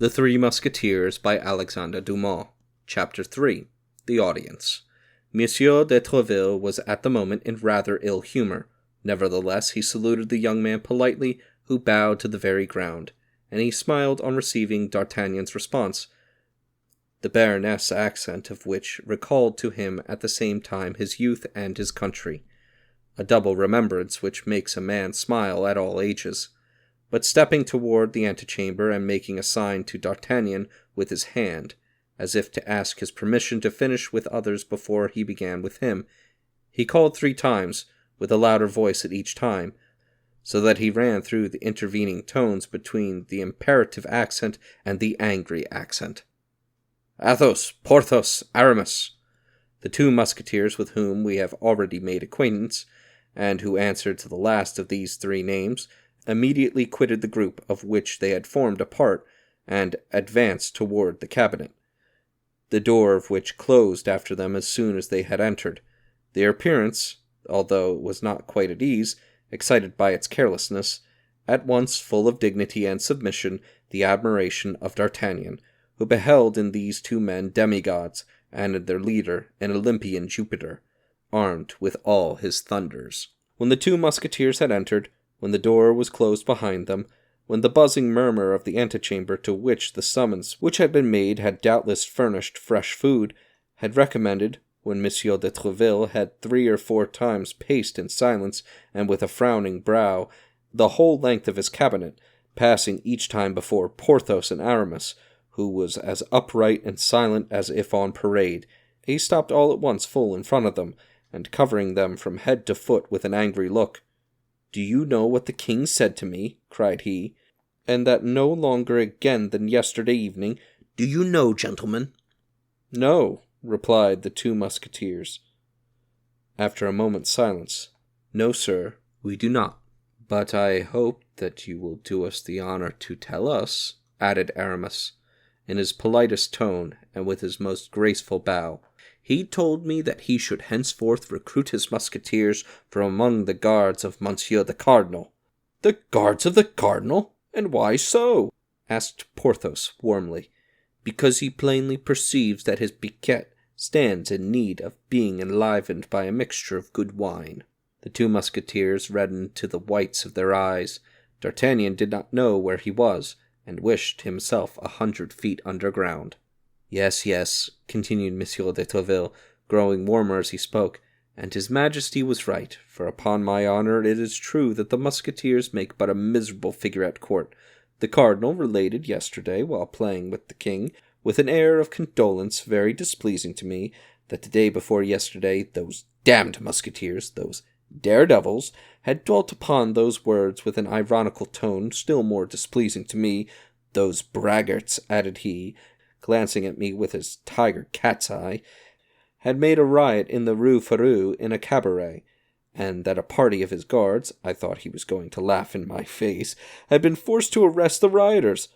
The Three Musketeers by Alexandre Dumas. Chapter 3. The Audience. Monsieur de Troisville was at the moment in rather ill humor. Nevertheless, he saluted the young man politely, who bowed to the very ground, and he smiled on receiving D'Artagnan's response, the Baroness accent of which recalled to him at the same time his youth and his country, a double remembrance which makes a man smile at all ages. But stepping toward the antechamber and making a sign to D'Artagnan with his hand, as if to ask his permission to finish with others before he began with him, he called 3 times, with a louder voice at each time, so that he ran through the intervening tones between the imperative accent and the angry accent. Athos, Porthos, Aramis, the 2 musketeers with whom we have already made acquaintance, and who answered to the last of these 3 names, immediately quitted the group of which they had formed a part, and advanced toward the cabinet, the door of which closed after them as soon as they had entered. Their appearance, although it was not quite at ease, excited by its carelessness, at once full of dignity and submission, the admiration of D'Artagnan, who beheld in these 2 men demigods, and in their leader an Olympian Jupiter, armed with all his thunders. When the 2 musketeers had entered, when the door was closed behind them, when the buzzing murmur of the antechamber to which the summons which had been made had doubtless furnished fresh food, had recommended, when Monsieur de Troisville had 3 or 4 times paced in silence and with a frowning brow the whole length of his cabinet, passing each time before Porthos and Aramis, who was as upright and silent as if on parade, he stopped all at once full in front of them, and covering them from head to foot with an angry look. "Do you know what the king said to me?" cried he, "and that no longer again than yesterday evening? Do you know, gentlemen?" "No," replied the 2 musketeers. After a moment's silence, "No, sir, we do not. But I hope that you will do us the honor to tell us," added Aramis, in his politest tone and with his most graceful bow. "He told me that he should henceforth recruit his musketeers from among the guards of Monsieur the Cardinal." "The guards of the Cardinal? And why so?" asked Porthos warmly. "Because he plainly perceives that his piquet stands in need of being enlivened by a mixture of good wine." The 2 musketeers reddened to the whites of their eyes. D'Artagnan did not know where he was, and wished himself 100 feet underground. "Yes, yes," continued Monsieur de Troisville, growing warmer as he spoke, "and his Majesty was right, for upon my honor it is true that the musketeers make but a miserable figure at court. The cardinal related yesterday, while playing with the king, with an air of condolence very displeasing to me, that the day before yesterday those damned musketeers, those daredevils, had dwelt upon those words with an ironical tone still more displeasing to me. Those braggarts," added he, glancing at me with his tiger cat's eye, "had made a riot in the Rue Férou in a cabaret, and that a party of his guards, I thought he was going to laugh in my face, had been forced to arrest the rioters.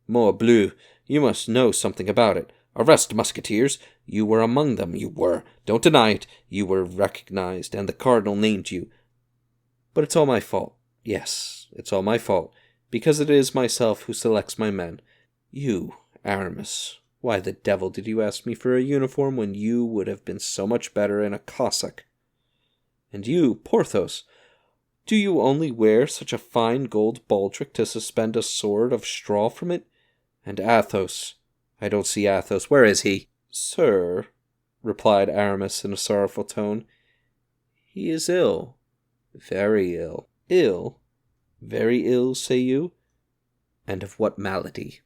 Morbleu, you must know something about it. Arrest musketeers! You were among them, you were. Don't deny it. You were recognized, and the cardinal named you. But it's all my fault. Yes, it's all my fault, because it is myself who selects my men. You, Aramis, why the devil did you ask me for a uniform when you would have been so much better in a cassock? And you, Porthos, do you only wear such a fine gold baldric to suspend a sword of straw from it? And Athos, I don't see Athos. Where is he?" "Sir," replied Aramis in a sorrowful tone, "he is ill, very ill." "Ill? Very ill, say you? And of what malady?"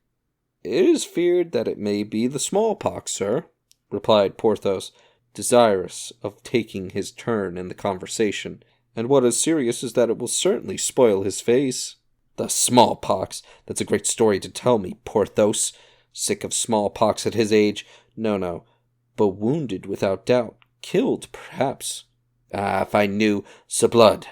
"It is feared that it may be the smallpox, sir," replied Porthos, desirous of taking his turn in the conversation, "and what is serious is that it will certainly spoil his face." "The smallpox! That's a great story to tell me, Porthos. Sick of smallpox at his age. No, but wounded without doubt. Killed, perhaps. Ah, if I knew. S'blood!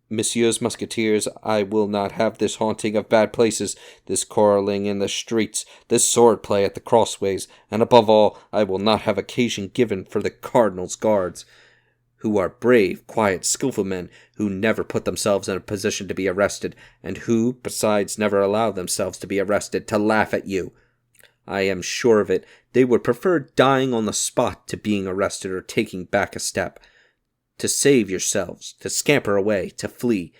Messieurs Musketeers, I will not have this haunting of bad places, this quarrelling in the streets, this sword-play at the crossways, and above all, I will not have occasion given for the cardinal's guards, who are brave, quiet, skillful men, who never put themselves in a position to be arrested, and who, besides, never allow themselves to be arrested, to laugh at you. I am sure of it, they would prefer dying on the spot to being arrested or taking back a step. To save yourselves, to scamper away, to flee,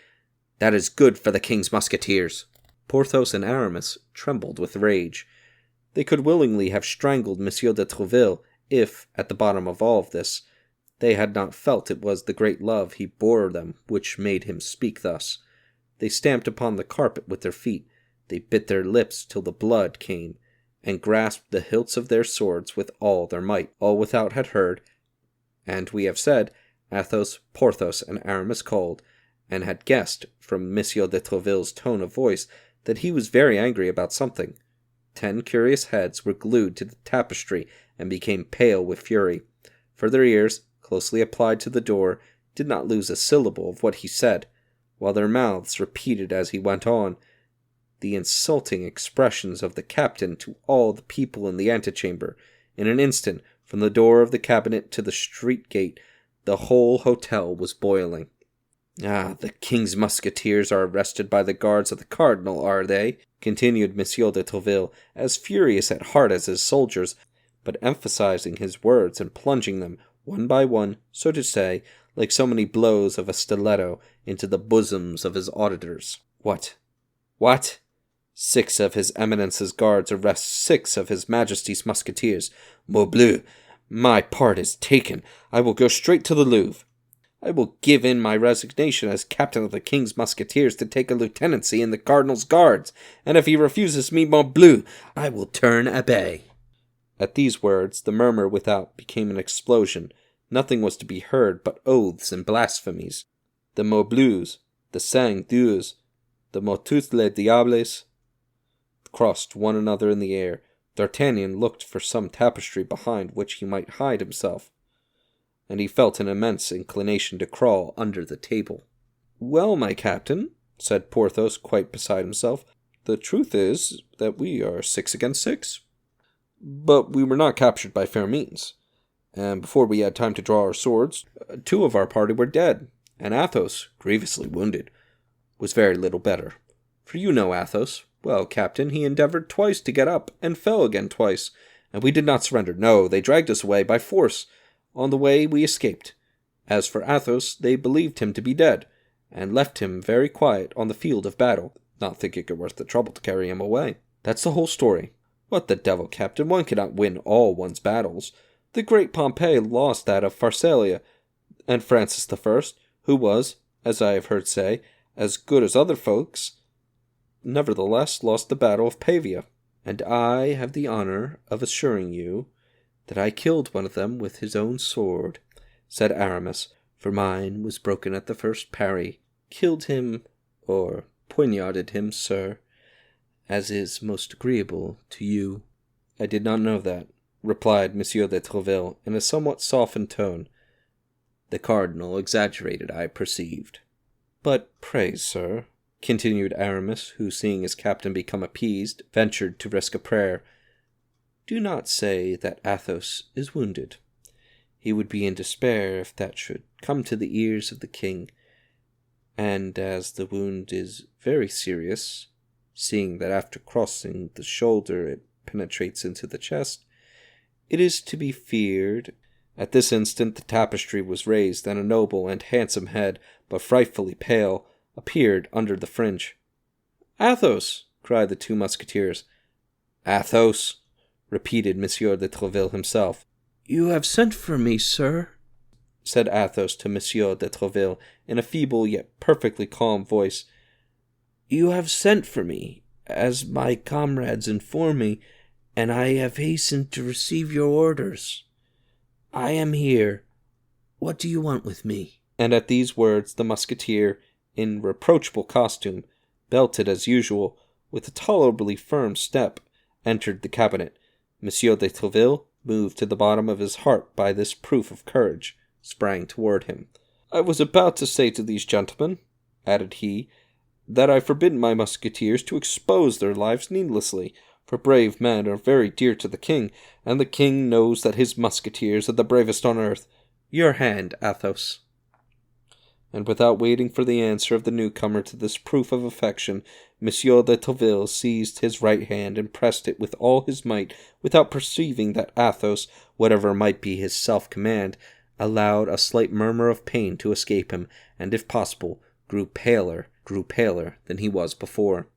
that is good for the king's musketeers." Porthos and Aramis trembled with rage. They could willingly have strangled Monsieur de Trouville, if, at the bottom of all this, they had not felt it was the great love he bore them which made him speak thus. They stamped upon the carpet with their feet, they bit their lips till the blood came, and grasped the hilts of their swords with all their might. All without had heard, and we have said, Athos, Porthos, and Aramis called, and had guessed, from Monsieur de Trouville's tone of voice, that he was very angry about something. 10 curious heads were glued to the tapestry and became pale with fury, for their ears, closely applied to the door, did not lose a syllable of what he said, while their mouths repeated as he went on the insulting expressions of the captain to all the people in the antechamber. In an instant, from the door of the cabinet to the street gate, the whole hotel was boiling. "Ah, the king's musketeers are arrested by the guards of the cardinal, are they?" continued Monsieur de Trouville, as furious at heart as his soldiers, but emphasizing his words and plunging them, one by one, so to say, like so many blows of a stiletto, into the bosoms of his auditors. What? 6 of his Eminence's guards arrest 6 of his Majesty's musketeers. Morbleu, my part is taken. I will go straight to the Louvre. I will give in my resignation as captain of the king's musketeers to take a lieutenancy in the cardinal's guards, and if he refuses me, morbleu, I will turn abbé. At these words, the murmur without became an explosion. Nothing was to be heard but oaths and blasphemies. The morbleus, the sang-Dieux, the motus les diables, crossed one another in the air. D'Artagnan looked for some tapestry behind which he might hide himself, and he felt an immense inclination to crawl under the table. "Well, my captain," said Porthos, quite beside himself, "the truth is that we are 6 against 6. But we were not captured by fair means, and before we had time to draw our swords, 2 of our party were dead, and Athos, grievously wounded, was very little better. For you know Athos. Well, captain, he endeavored twice to get up, and fell again twice, and we did not surrender. No, they dragged us away by force. On the way we escaped. As for Athos, they believed him to be dead, and left him very quiet on the field of battle, not thinking it worth the trouble to carry him away. That's the whole story. What the devil, captain, one cannot win all one's battles. The great Pompey lost that of Pharsalia, and Francis I, who was, as I have heard say, as good as other folks, nevertheless lost the battle of Pavia. And I have the honor of assuring you that I killed one of them with his own sword," said Aramis, "for mine was broken at the first parry. Killed him, or poignarded him, sir, as is most agreeable to you." "I did not know that," replied Monsieur de Trouville in a somewhat softened tone. "The cardinal exaggerated, I perceived." "But pray, sir," continued Aramis, who, seeing his captain become appeased, ventured to risk a prayer, "do not say that Athos is wounded. He would be in despair if that should come to the ears of the king, and as the wound is very serious, seeing that after crossing the shoulder it penetrates into the chest, it is to be feared." At this instant the tapestry was raised, and a noble and handsome head, but frightfully pale, appeared under the fringe. "Athos!" cried the 2 musketeers. "Athos!" repeated Monsieur de Trouville himself. "You have sent for me, sir," said Athos to Monsieur de Trouville in a feeble yet perfectly calm voice. "You have sent for me, as my comrades inform me, and I have hastened to receive your orders. I am here. What do you want with me?" And at these words the musketeer, in reproachful costume, belted as usual, with a tolerably firm step, entered the cabinet. Monsieur de Trouville, moved to the bottom of his heart by this proof of courage, sprang toward him. "I was about to say to these gentlemen," added he, "that I forbid my musketeers to expose their lives needlessly, for brave men are very dear to the king, and the king knows that his musketeers are the bravest on earth. Your hand, Athos." And without waiting for the answer of the newcomer to this proof of affection, Monsieur de Treville seized his right hand and pressed it with all his might, without perceiving that Athos, whatever might be his self-command, allowed a slight murmur of pain to escape him, and, if possible, grew paler than he was before.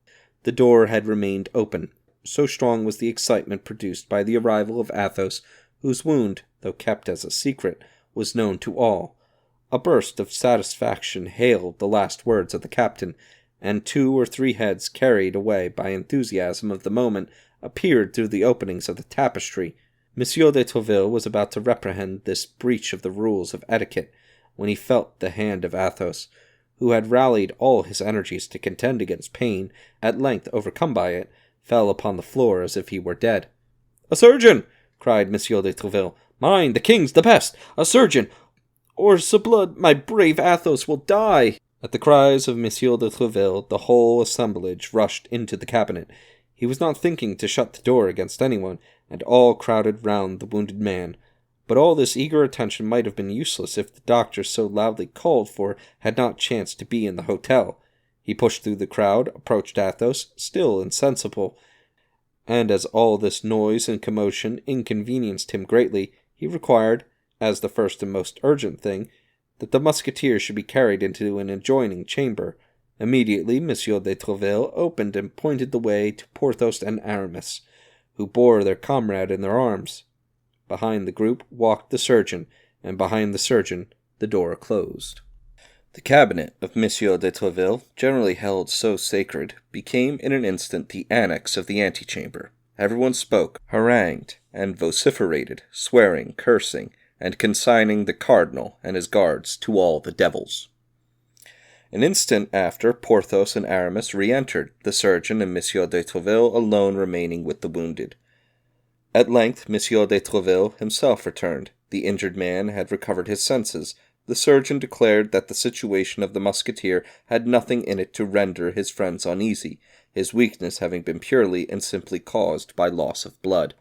The door had remained open. So strong was the excitement produced by the arrival of Athos, whose wound, though kept as a secret, was known to all. A burst of satisfaction hailed the last words of the captain, and 2 or 3 heads, carried away by enthusiasm of the moment, appeared through the openings of the tapestry. Monsieur de Treville was about to reprehend this breach of the rules of etiquette, when he felt the hand of Athos, who had rallied all his energies to contend against pain, at length overcome by it, fell upon the floor as if he were dead. "A surgeon!" cried Monsieur de Treville. "Mind, the king's the best! A surgeon! Or, s'blood, my brave Athos will die!" At the cries of Monsieur de Treville, the whole assemblage rushed into the cabinet. He was not thinking to shut the door against anyone, and all crowded round the wounded man. But all this eager attention might have been useless if the doctor so loudly called for had not chanced to be in the hotel. He pushed through the crowd, approached Athos, still insensible, and as all this noise and commotion inconvenienced him greatly, he required, as the first and most urgent thing, that the Musketeers should be carried into an adjoining chamber. Immediately Monsieur de Treville opened and pointed the way to Porthos and Aramis, who bore their comrade in their arms. Behind the group walked the surgeon, and behind the surgeon the door closed. The cabinet of Monsieur de Treville, generally held so sacred, became in an instant the annex of the antechamber. Everyone spoke, harangued, and vociferated, swearing, cursing, and consigning the cardinal and his guards to all the devils. An instant after, Porthos and Aramis re-entered, the surgeon and Monsieur de Treville alone remaining with the wounded. At length Monsieur de Treville himself returned. The injured man had recovered his senses. The surgeon declared that the situation of the Musketeer had nothing in it to render his friends uneasy, his weakness having been purely and simply caused by loss of blood.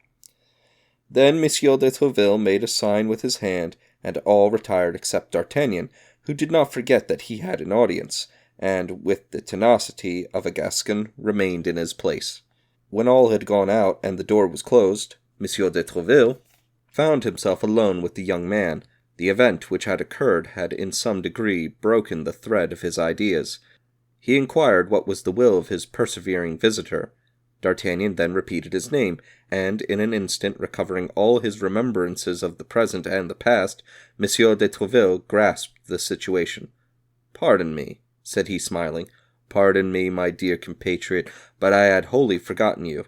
Then Monsieur de Treville made a sign with his hand, and all retired except D'Artagnan, who did not forget that he had an audience, and, with the tenacity of a Gascon, remained in his place. When all had gone out and the door was closed, Monsieur de Treville found himself alone with the young man. The event which had occurred had in some degree broken the thread of his ideas. He inquired what was the will of his persevering visitor. D'Artagnan then repeated his name, and in an instant recovering all his remembrances of the present and the past, Monsieur de Treville grasped the situation. "Pardon me," said he, smiling. "Pardon me, my dear compatriot, but I had wholly forgotten you.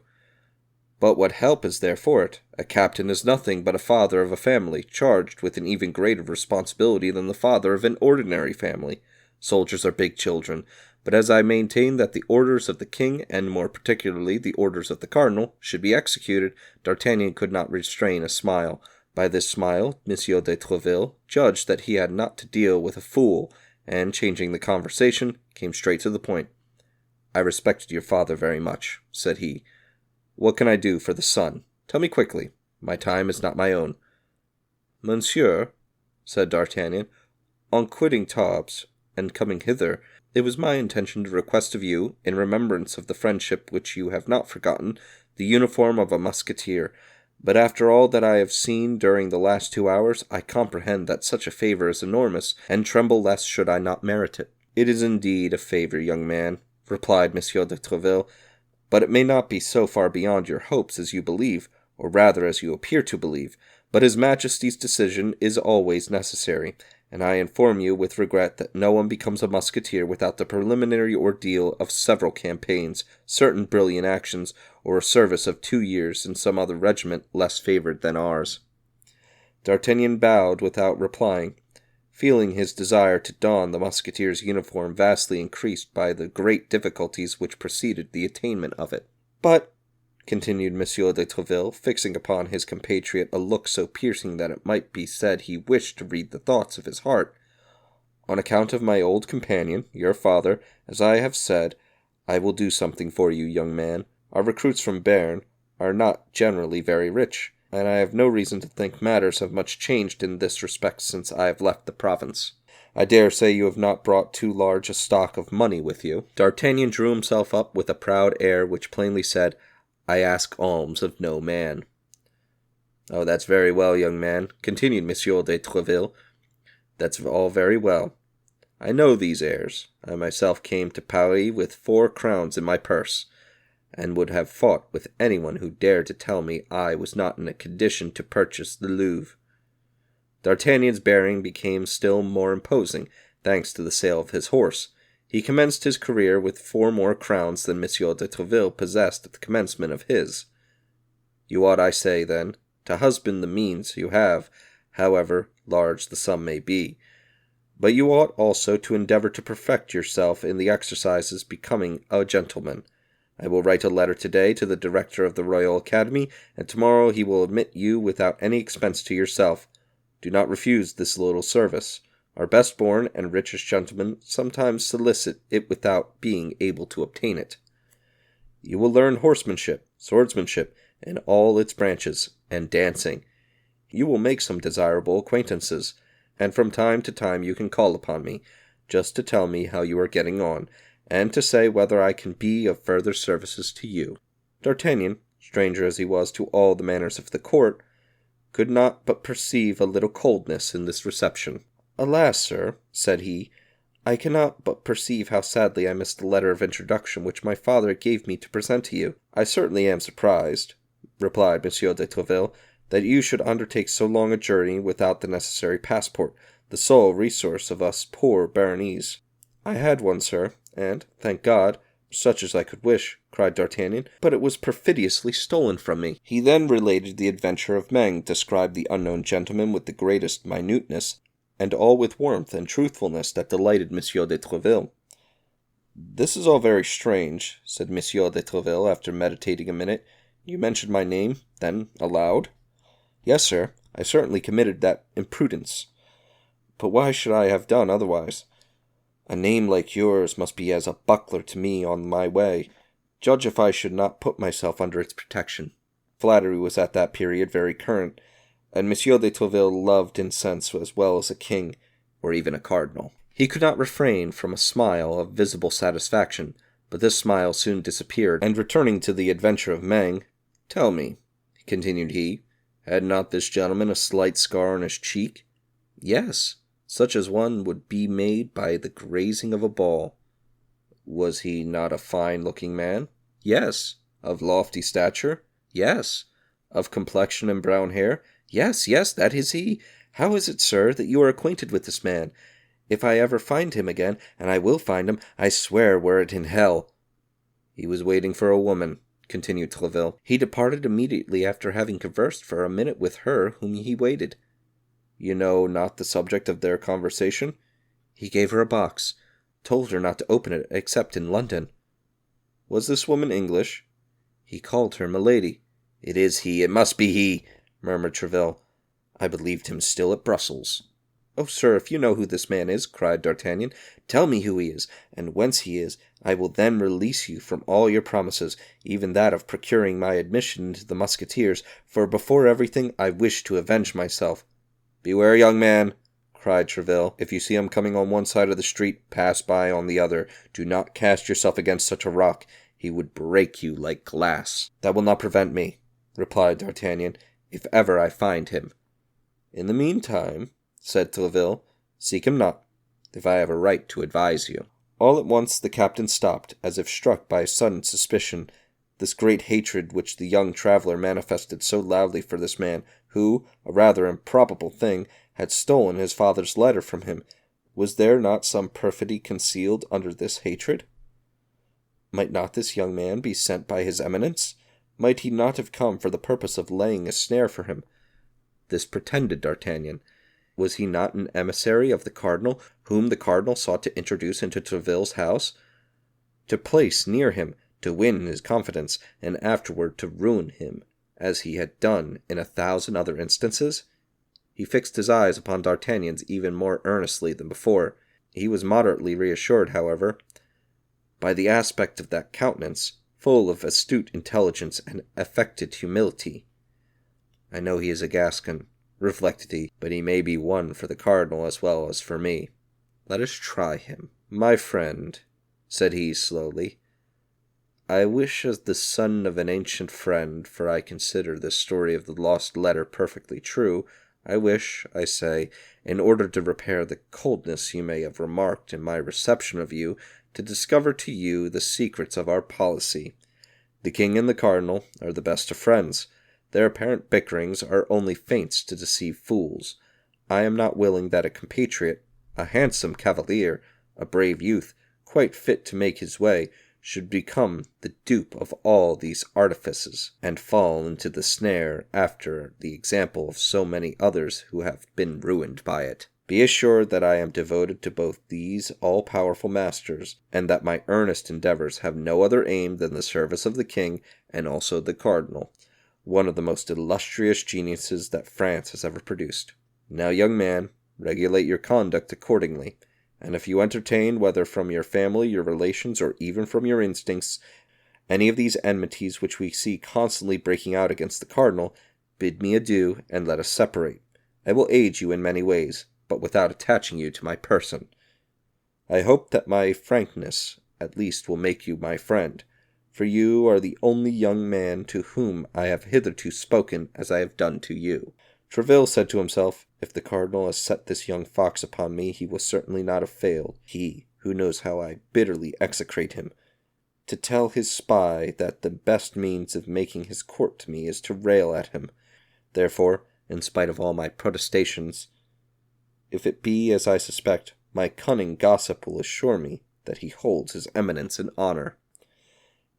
But what help is there for it? A captain is nothing but a father of a family, charged with an even greater responsibility than the father of an ordinary family. Soldiers are big children, but as I maintain that the orders of the king, and more particularly the orders of the cardinal, should be executed, D'Artagnan could not restrain a smile. By this smile, Monsieur de Treville judged that he had not to deal with a fool, and, changing the conversation, came straight to the point. "I respected your father very much," said he. "What can I do for the son? Tell me quickly. My time is not my own." "Monsieur," said D'Artagnan, "on quitting Tarbes and coming hither, it was my intention to request of you, in remembrance of the friendship which you have not forgotten, the uniform of a musketeer. But after all that I have seen during the last 2 hours, I comprehend that such a favor is enormous, and tremble lest should I not merit it." "It is indeed a favor, young man," replied Monsieur de Treville, "but it may not be so far beyond your hopes as you believe, or rather as you appear to believe. But His Majesty's decision is always necessary, and I inform you with regret that no one becomes a musketeer without the preliminary ordeal of several campaigns, certain brilliant actions, or a service of 2 years in some other regiment less favored than ours." D'Artagnan bowed without replying, feeling his desire to don the musketeer's uniform vastly increased by the great difficulties which preceded the attainment of it. "But," continued Monsieur de Treville, fixing upon his compatriot a look so piercing that it might be said he wished to read the thoughts of his heart, "on account of my old companion, your father, as I have said, I will do something for you, young man. Our recruits from Béarn are not generally very rich, and I have no reason to think matters have much changed in this respect since I have left the province. I dare say you have not brought too large a stock of money with you." D'Artagnan drew himself up with a proud air which plainly said, "I ask alms of no man." "Oh, that's very well, young man," continued Monsieur de Treville. "That's all very well. I know these airs. I myself came to Paris with 4 crowns in my purse, and would have fought with anyone who dared to tell me I was not in a condition to purchase the Louvre." D'Artagnan's bearing became still more imposing, thanks to the sale of his horse. He commenced his career with 4 more crowns than Monsieur de Treville possessed at the commencement of his. You ought, I say, then, to husband the means you have, however large the sum may be. But you ought also to endeavor to perfect yourself in the exercises becoming a gentleman. I will write a letter today to the director of the Royal Academy, and tomorrow he will admit you without any expense to yourself. Do not refuse this little service. Our best-born and richest gentlemen sometimes solicit it without being able to obtain it. You will learn horsemanship, swordsmanship, in all its branches, and dancing. You will make some desirable acquaintances, and from time to time you can call upon me, just to tell me how you are getting on, and to say whether I can be of further services to you." D'Artagnan, stranger as he was to all the manners of the court, could not but perceive a little coldness in this reception. "Alas, sir," said he, "I cannot but perceive how sadly I missed the letter of introduction which my father gave me to present to you." "I certainly am surprised," replied Monsieur de Treville, "that you should undertake so long a journey without the necessary passport, the sole resource of us poor Baronese." "I had one, sir, and, thank God, such as I could wish," cried D'Artagnan, "but it was perfidiously stolen from me." He then related the adventure of Meung, described the unknown gentleman with the greatest minuteness, and all with warmth and truthfulness that delighted Monsieur de Treville. "This is all very strange," said Monsieur de Treville, after meditating a minute. "You mentioned my name, then, aloud?" "Yes, sir, I certainly committed that imprudence. But why should I have done otherwise? A name like yours must be as a buckler to me on my way. Judge if I should not put myself under its protection." Flattery was at that period very current, and Monsieur de Treville loved incense as well as a king, or even a cardinal. He could not refrain from a smile of visible satisfaction, but this smile soon disappeared, and returning to the adventure of Meung, "Tell me," continued he, "had not this gentleman a slight scar on his cheek?" "Yes, such as one would be made by the grazing of a ball." "Was he not a fine-looking man?" "Yes." "Of lofty stature?" "Yes." "Of complexion and brown hair?" "Yes, yes, that is he. How is it, sir, that you are acquainted with this man? If I ever find him again, and I will find him, I swear were it in hell." "He was waiting for a woman," continued Treville. "He departed immediately after having conversed for a minute with her whom he waited." "You know not the subject of their conversation?" "He gave her a box, told her not to open it except in London." "Was this woman English?" "He called her Milady." "It is he, it must be he," murmured Treville. "I believed him still at Brussels." "Oh, sir, if you know who this man is," cried D'Artagnan, "tell me who he is, and whence he is. I will then release you from all your promises, even that of procuring my admission into the Musketeers, for before everything I wish to avenge myself." "Beware, young man," cried Treville. "If you see him coming on one side of the street, pass by on the other. Do not cast yourself against such a rock. He would break you like glass." "That will not prevent me," replied D'Artagnan, "if ever I find him." "In the meantime," said Treville, "seek him not, if I have a right to advise you." All at once the captain stopped, as if struck by a sudden suspicion. This great hatred which the young traveller manifested so loudly for this man, who, a rather improbable thing, had stolen his father's letter from him, was there not some perfidy concealed under this hatred? Might not this young man be sent by his Eminence? Might he not have come for the purpose of laying a snare for him? This pretended D'Artagnan. Was he not an emissary of the cardinal, whom the cardinal sought to introduce into Treville's house, to place near him, to win his confidence, and afterward to ruin him, as he had done in 1,000 other instances? He fixed his eyes upon D'Artagnan's even more earnestly than before. He was moderately reassured, however, by the aspect of that countenance, full of astute intelligence and affected humility. I know he is a Gascon, reflected he, but he may be one for the cardinal as well as for me. Let us try him. My friend, said he slowly, I wish as the son of an ancient friend, for I consider this story of the lost letter perfectly true, I wish, I say, in order to repair the coldness you may have remarked in my reception of you, to discover to you the secrets of our policy. The king and the cardinal are the best of friends. Their apparent bickerings are only feints to deceive fools. I am not willing that a compatriot, a handsome cavalier, a brave youth, quite fit to make his way, should become the dupe of all these artifices, and fall into the snare after the example of so many others who have been ruined by it. Be assured that I am devoted to both these all-powerful masters, and that my earnest endeavors have no other aim than the service of the king and also the cardinal, one of the most illustrious geniuses that France has ever produced. Now, young man, regulate your conduct accordingly, and if you entertain, whether from your family, your relations, or even from your instincts, any of these enmities which we see constantly breaking out against the cardinal, bid me adieu, and let us separate. I will aid you in many ways, but without attaching you to my person. I hope that my frankness, at least, will make you my friend, for you are the only young man to whom I have hitherto spoken as I have done to you. Tréville said to himself, if the cardinal has set this young fox upon me, he will certainly not have failed, he, who knows how I bitterly execrate him, to tell his spy that the best means of making his court to me is to rail at him. Therefore, in spite of all my protestations, if it be as I suspect, my cunning gossip will assure me that he holds his eminence in honor.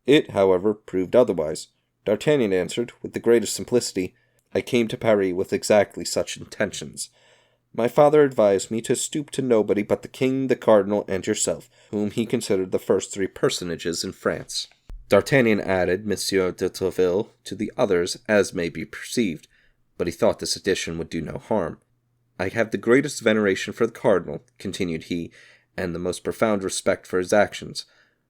It, however, proved otherwise. D'Artagnan answered, with the greatest simplicity, I came to Paris with exactly such intentions. My father advised me to stoop to nobody but the king, the cardinal, and yourself, whom he considered the first three personages in France. D'Artagnan added Monsieur de Tréville to the others, as may be perceived, but he thought this addition would do no harm. I have the greatest veneration for the cardinal, continued he, and the most profound respect for his actions.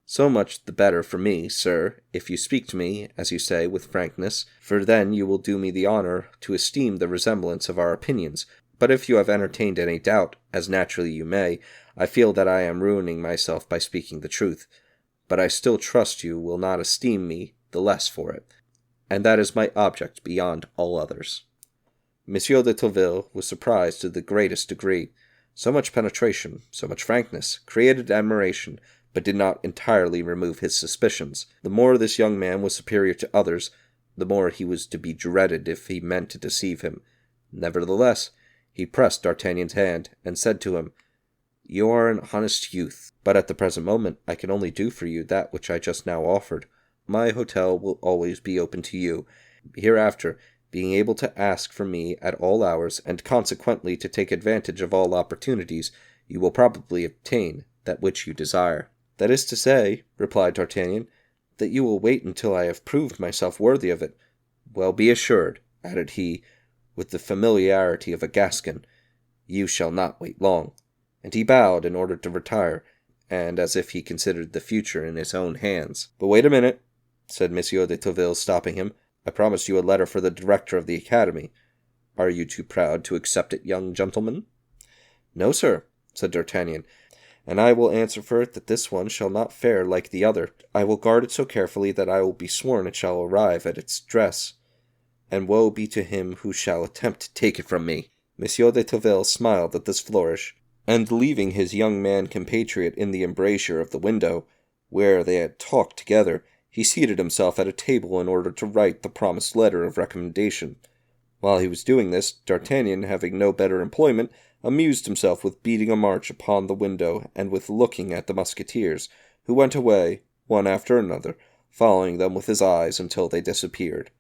So much the better for me, sir, if you speak to me, as you say, with frankness, for then you will do me the honor to esteem the resemblance of our opinions. But if you have entertained any doubt, as naturally you may, I feel that I am ruining myself by speaking the truth. But I still trust you will not esteem me the less for it, and that is my object beyond all others. Monsieur de Tréville was surprised to the greatest degree. So much penetration, so much frankness, created admiration, but did not entirely remove his suspicions. The more this young man was superior to others, the more he was to be dreaded if he meant to deceive him. Nevertheless, he pressed D'Artagnan's hand, and said to him, You are an honest youth, but at the present moment I can only do for you that which I just now offered. My hotel will always be open to you. Hereafter, being able to ask for me at all hours, and consequently to take advantage of all opportunities, you will probably obtain that which you desire. That is to say, replied D'Artagnan, that you will wait until I have proved myself worthy of it. Well, be assured, added he, with the familiarity of a Gascon, you shall not wait long. And he bowed in order to retire, and as if he considered the future in his own hands. But wait a minute, said Monsieur de Tréville, stopping him. I promised you a letter for the director of the academy. Are you too proud to accept it, young gentleman? No, sir, said D'Artagnan, and I will answer for it that this one shall not fare like the other. I will guard it so carefully that I will be sworn it shall arrive at its address, and woe be to him who shall attempt to take it from me. Monsieur de Tréville smiled at this flourish, and leaving his young man compatriot in the embrasure of the window, where they had talked together, he seated himself at a table in order to write the promised letter of recommendation. While he was doing this, D'Artagnan, having no better employment, amused himself with beating a march upon the window and with looking at the Musketeers, who went away, one after another, following them with his eyes until they disappeared.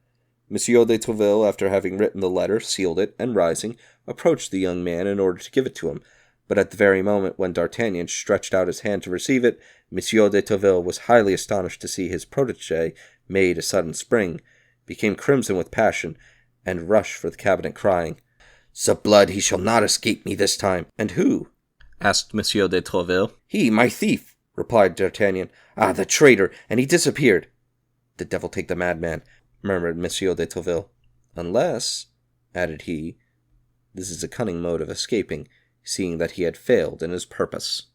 Monsieur de Tréville, after having written the letter, sealed it, and rising, approached the young man in order to give it to him. But at the very moment when D'Artagnan stretched out his hand to receive it, Monsieur de Tréville was highly astonished to see his protégé made a sudden spring, became crimson with passion, and rushed for the cabinet, crying, "S'blood, he shall not escape me this time." "And who?" asked Monsieur de Tréville. "He, my thief," replied D'Artagnan. "Ah, the traitor! And he disappeared." "The devil take the madman," murmured Monsieur de Tréville. Unless, added he, this is a cunning mode of escaping, seeing that he had failed in his purpose.